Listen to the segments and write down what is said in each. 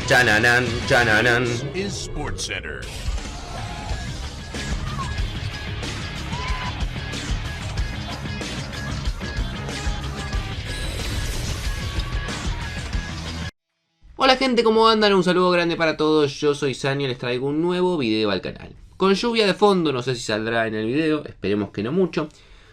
Chananan, chananan. Is SportsCenter. Hola gente, ¿cómo andan? Un saludo grande para todos, yo soy Sanio, les traigo un nuevo video al canal. Con lluvia de fondo, no sé si saldrá en el video, esperemos que no mucho.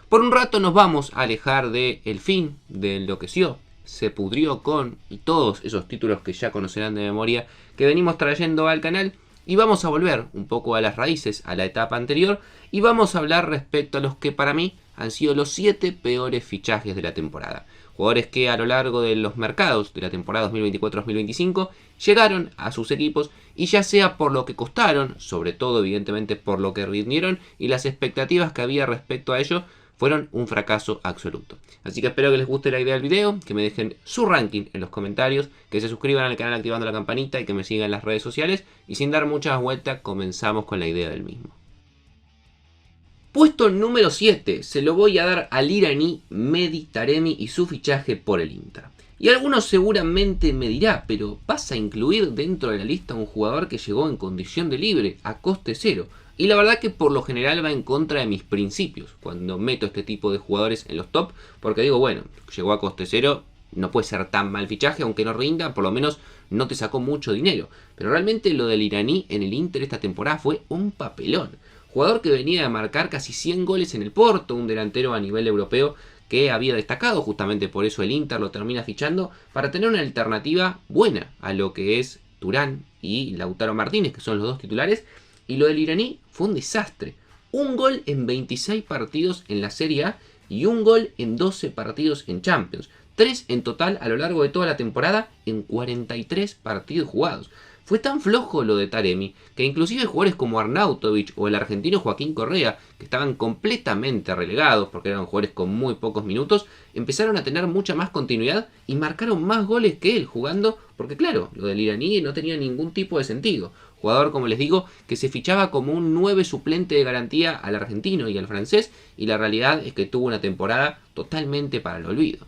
Por un rato nos vamos a alejar del fin, de enloqueció, se pudrió con y todos esos títulos que ya conocerán de memoria que venimos trayendo al canal. Y vamos a volver un poco a las raíces, a la etapa anterior, y vamos a hablar respecto a los que para mí han sido los 7 peores fichajes de la temporada. Jugadores que a lo largo de los mercados de la temporada 2024-2025 llegaron a sus equipos y ya sea por lo que costaron, sobre todo evidentemente por lo que rindieron y las expectativas que había respecto a ello, fueron un fracaso absoluto. Así que espero que les guste la idea del video, que me dejen su ranking en los comentarios, que se suscriban al canal activando la campanita y que me sigan en las redes sociales. Y sin dar muchas vueltas, comenzamos con la idea del mismo. Puesto número 7, se lo voy a dar al iraní Mehdi Taremi y su fichaje por el Inter. Y algunos seguramente me dirá, pero ¿vas a incluir dentro de la lista a un jugador que llegó en condición de libre, a coste cero? Y la verdad que por lo general va en contra de mis principios cuando meto este tipo de jugadores en los top, porque digo, bueno, llegó a coste cero, no puede ser tan mal fichaje, aunque no rinda, por lo menos no te sacó mucho dinero. Pero realmente lo del iraní en el Inter esta temporada fue un papelón. Jugador que venía de marcar casi 100 goles en el Porto, un delantero a nivel europeo que había destacado, justamente por eso el Inter lo termina fichando, para tener una alternativa buena a lo que es Thuram y Lautaro Martínez, que son los dos titulares. Y lo del iraní fue un desastre. Un gol en 26 partidos en la Serie A y un gol en 12 partidos en Champions. 3 en total a lo largo de toda la temporada en 43 partidos jugados. Fue tan flojo lo de Taremi que inclusive jugadores como Arnautovic o el argentino Joaquín Correa, que estaban completamente relegados porque eran jugadores con muy pocos minutos, empezaron a tener mucha más continuidad y marcaron más goles que él jugando, porque claro, lo del iraní no tenía ningún tipo de sentido. Jugador, como les digo, que se fichaba como un 9 suplente de garantía al argentino y al francés, y la realidad es que tuvo una temporada totalmente para el olvido.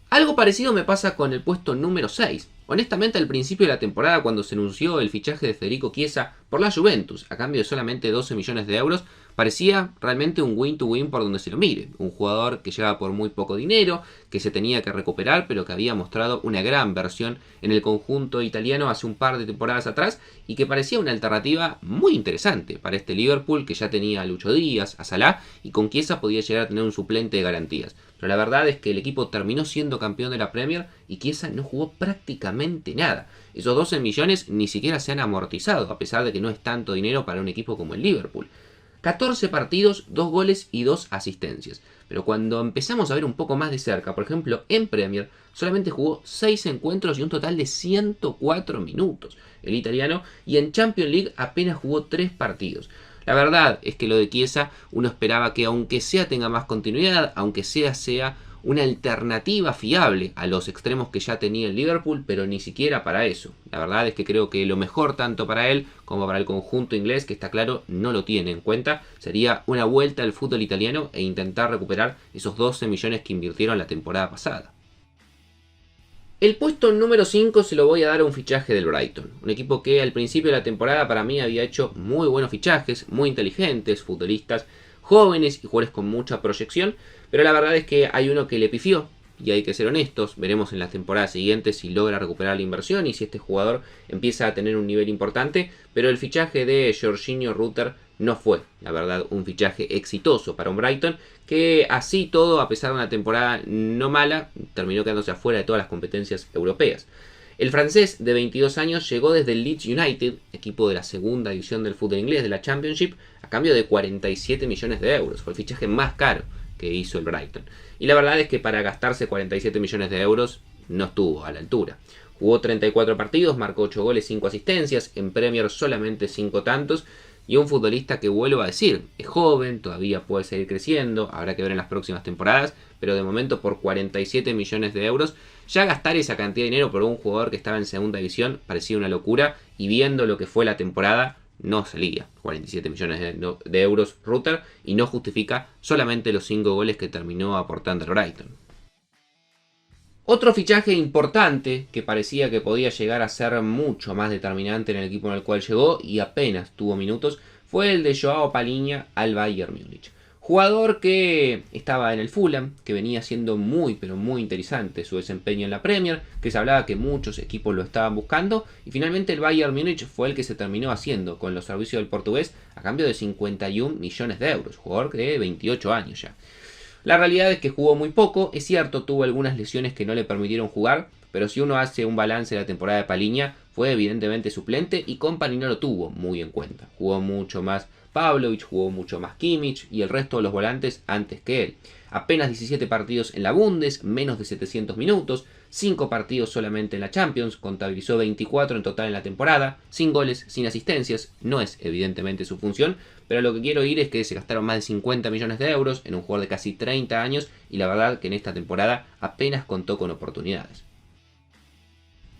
Algo parecido me pasa con el puesto número 6. Honestamente, al principio de la temporada, cuando se anunció el fichaje de Federico Chiesa por la Juventus, a cambio de solamente 12 millones de euros, parecía realmente un win-to-win por donde se lo mire. Un jugador que llegaba por muy poco dinero, que se tenía que recuperar, pero que había mostrado una gran versión en el conjunto italiano hace un par de temporadas atrás y que parecía una alternativa muy interesante para este Liverpool que ya tenía a Lucho Díaz, a Salah, y con Chiesa podía llegar a tener un suplente de garantías. Pero la verdad es que el equipo terminó siendo campeón de la Premier y Chiesa no jugó prácticamente nada. Esos 12 millones ni siquiera se han amortizado, a pesar de que no es tanto dinero para un equipo como el Liverpool. 14 partidos, 2 goles y 2 asistencias. Pero cuando empezamos a ver un poco más de cerca, por ejemplo en Premier, solamente jugó 6 encuentros y un total de 104 minutos el italiano, y en Champions League apenas jugó 3 partidos. La verdad es que lo de Chiesa uno esperaba que aunque sea tenga más continuidad, aunque sea una alternativa fiable a los extremos que ya tenía el Liverpool, pero ni siquiera para eso. La verdad es que creo que lo mejor tanto para él como para el conjunto inglés, que está claro no lo tiene en cuenta, sería una vuelta al fútbol italiano e intentar recuperar esos 12 millones que invirtieron la temporada pasada. El puesto número 5 se lo voy a dar a un fichaje del Brighton. Un equipo que al principio de la temporada para mí había hecho muy buenos fichajes, muy inteligentes, futbolistas jóvenes y jugadores con mucha proyección. Pero la verdad es que hay uno que le pifió y hay que ser honestos. Veremos en las temporadas siguientes si logra recuperar la inversión y si este jugador empieza a tener un nivel importante. Pero el fichaje de Georginio Rutter no fue, la verdad, un fichaje exitoso para un Brighton que así todo, a pesar de una temporada no mala, terminó quedándose afuera de todas las competencias europeas. El francés de 22 años llegó desde el Leeds United, equipo de la segunda división del fútbol inglés de la Championship, a cambio de 47 millones de euros. Fue el fichaje más caro que hizo el Brighton. Y la verdad es que para gastarse 47 millones de euros no estuvo a la altura. Jugó 34 partidos, marcó 8 goles, 5 asistencias, en Premier solamente 5 tantos. Y un futbolista que, vuelvo a decir, es joven, todavía puede seguir creciendo, habrá que ver en las próximas temporadas, pero de momento por 47 millones de euros, ya gastar esa cantidad de dinero por un jugador que estaba en segunda división parecía una locura, y viendo lo que fue la temporada, no salía 47 millones de euros Rutter, y no justifica solamente los 5 goles que terminó aportando el Brighton. Otro fichaje importante que parecía que podía llegar a ser mucho más determinante en el equipo en el cual llegó y apenas tuvo minutos fue el de Joao Palhinha al Bayern Múnich. Jugador que estaba en el Fulham, que venía siendo muy pero muy interesante su desempeño en la Premier, que se hablaba que muchos equipos lo estaban buscando y finalmente el Bayern Múnich fue el que se terminó haciendo con los servicios del portugués a cambio de 51 millones de euros, jugador de 28 años ya. La realidad es que jugó muy poco, es cierto, tuvo algunas lesiones que no le permitieron jugar, pero si uno hace un balance de la temporada de Palhinha, fue evidentemente suplente y Kompany no lo tuvo muy en cuenta. Jugó mucho más Pavlovic, jugó mucho más Kimmich y el resto de los volantes antes que él. Apenas 17 partidos en la Bundes, menos de 700 minutos, 5 partidos solamente en la Champions, contabilizó 24 en total en la temporada, sin goles, sin asistencias, no es evidentemente su función, pero lo que quiero ir es que se gastaron más de 50 millones de euros en un jugador de casi 30 años y la verdad que en esta temporada apenas contó con oportunidades.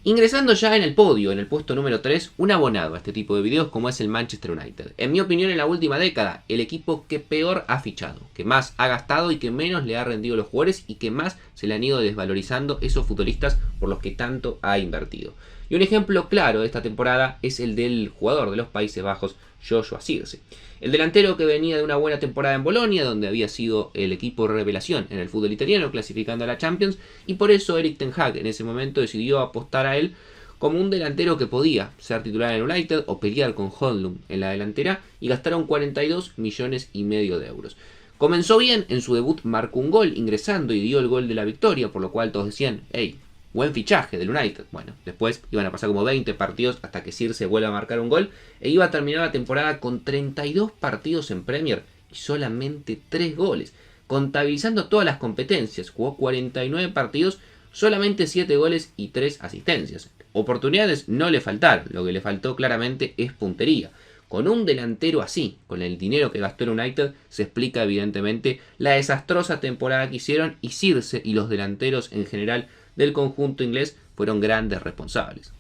Ingresando ya en el podio, en el puesto número 3, un abonado a este tipo de videos como es el Manchester United. En mi opinión, en la última década, el equipo que peor ha fichado, que más ha gastado y que menos le ha rendido a los jugadores y que más se le han ido desvalorizando esos futbolistas por los que tanto ha invertido. Y un ejemplo claro de esta temporada es el del jugador de los Países Bajos, Joshua Zirkzee. El delantero que venía de una buena temporada en Bolonia, donde había sido el equipo revelación en el fútbol italiano, clasificando a la Champions, y por eso Erik ten Hag en ese momento decidió apostar a él como un delantero que podía ser titular en United o pelear con Højlund en la delantera, y gastaron 42 millones y medio de euros. Comenzó bien, en su debut marcó un gol ingresando y dio el gol de la victoria, por lo cual todos decían, hey, buen fichaje del United. Bueno, después iban a pasar como 20 partidos hasta que Zirkzee vuelva a marcar un gol e iba a terminar la temporada con 32 partidos en Premier y solamente 3 goles. Contabilizando todas las competencias, jugó 49 partidos, solamente 7 goles y 3 asistencias. Oportunidades no le faltaron, lo que le faltó claramente es puntería. Con un delantero así, con el dinero que gastó el United, se explica evidentemente la desastrosa temporada que hicieron y Zirkzee y los delanteros en general del conjunto inglés fueron grandes responsables.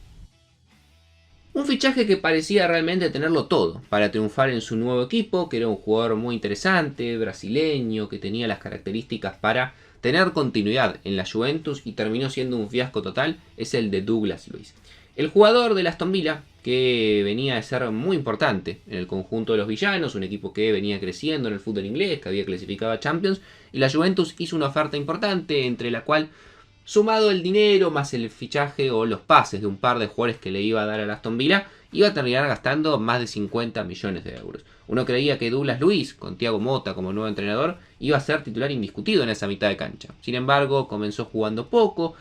Un fichaje que parecía realmente tenerlo todo para triunfar en su nuevo equipo, que era un jugador muy interesante, brasileño, que tenía las características para tener continuidad en la Juventus y terminó siendo un fiasco total, es el de Douglas Luiz. El jugador del Aston Villa, que venía de ser muy importante en el conjunto de los villanos, un equipo que venía creciendo en el fútbol inglés, que había clasificado a Champions, y la Juventus hizo una oferta importante, entre la cual, sumado el dinero más el fichaje o los pases de un par de jugadores que le iba a dar al Aston Villa, iba a terminar gastando más de 50 millones de euros. Uno creía que Douglas Luiz, con Thiago Motta como nuevo entrenador, iba a ser titular indiscutido en esa mitad de cancha. Sin embargo, comenzó jugando poco,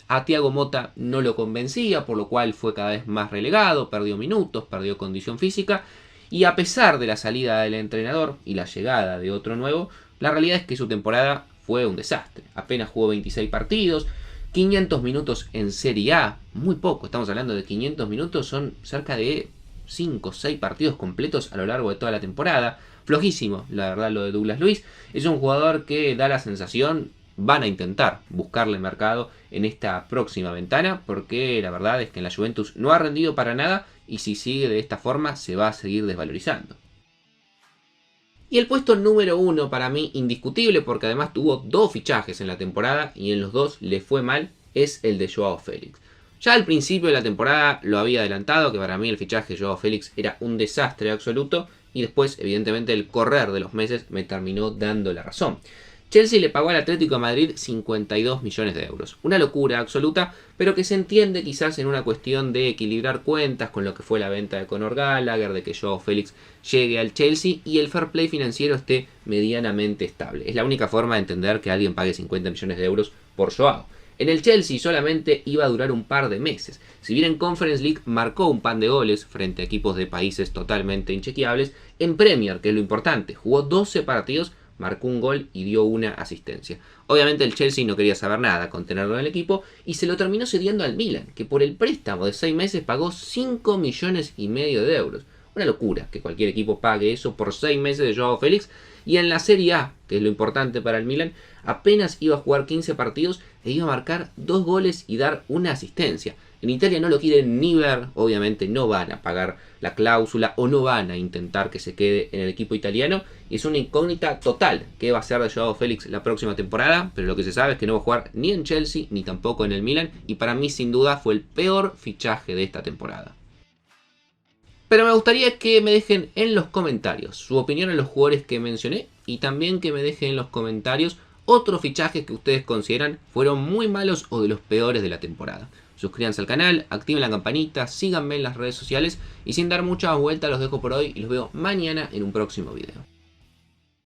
a Thiago Motta no lo convencía, por lo cual fue cada vez más relegado, perdió minutos, perdió condición física, y a pesar de la salida del entrenador y la llegada de otro nuevo, la realidad es que su temporada fue un desastre. Apenas jugó 26 partidos, 500 minutos en Serie A, muy poco, estamos hablando de 500 minutos, son cerca de 5 o 6 partidos completos a lo largo de toda la temporada. Flojísimo, la verdad, lo de Douglas Luiz. Es un jugador que da la sensación, van a intentar buscarle mercado en esta próxima ventana, porque la verdad es que en la Juventus no ha rendido para nada y si sigue de esta forma se va a seguir desvalorizando. Y el puesto número 1 para mí indiscutible, porque además tuvo 2 fichajes en la temporada y en los 2 le fue mal, es el de Joao Félix. Ya al principio de la temporada lo había adelantado, que para mí el fichaje de Joao Félix era un desastre absoluto, y después evidentemente el correr de los meses me terminó dando la razón. Chelsea le pagó al Atlético de Madrid 52 millones de euros. Una locura absoluta, pero que se entiende quizás en una cuestión de equilibrar cuentas con lo que fue la venta de Conor Gallagher, de que Joao Félix llegue al Chelsea y el fair play financiero esté medianamente estable. Es la única forma de entender que alguien pague 50 millones de euros por Joao. En el Chelsea solamente iba a durar un par de meses. Si bien en Conference League marcó un pan de goles frente a equipos de países totalmente inchequeables, en Premier, que es lo importante, jugó 12 partidos, marcó un gol y dio una asistencia. Obviamente el Chelsea no quería saber nada con tenerlo en el equipo y se lo terminó cediendo al Milan, que por el préstamo de 6 meses pagó 5 millones y medio de euros. Una locura que cualquier equipo pague eso por 6 meses de Joao Félix. Y en la Serie A, que es lo importante para el Milan, apenas iba a jugar 15 partidos e iba a marcar 2 goles y dar una asistencia. En Italia no lo quieren ni ver, obviamente no van a pagar la cláusula o no van a intentar que se quede en el equipo italiano. Y es una incógnita total qué va a ser de Joao Félix la próxima temporada, pero lo que se sabe es que no va a jugar ni en Chelsea ni tampoco en el Milan, y para mí sin duda fue el peor fichaje de esta temporada. Pero me gustaría que me dejen en los comentarios su opinión en los jugadores que mencioné, y también que me dejen en los comentarios otros fichajes que ustedes consideran fueron muy malos o de los peores de la temporada. Suscríbanse al canal, activen la campanita, síganme en las redes sociales, y sin dar mucha vuelta los dejo por hoy y los veo mañana en un próximo video.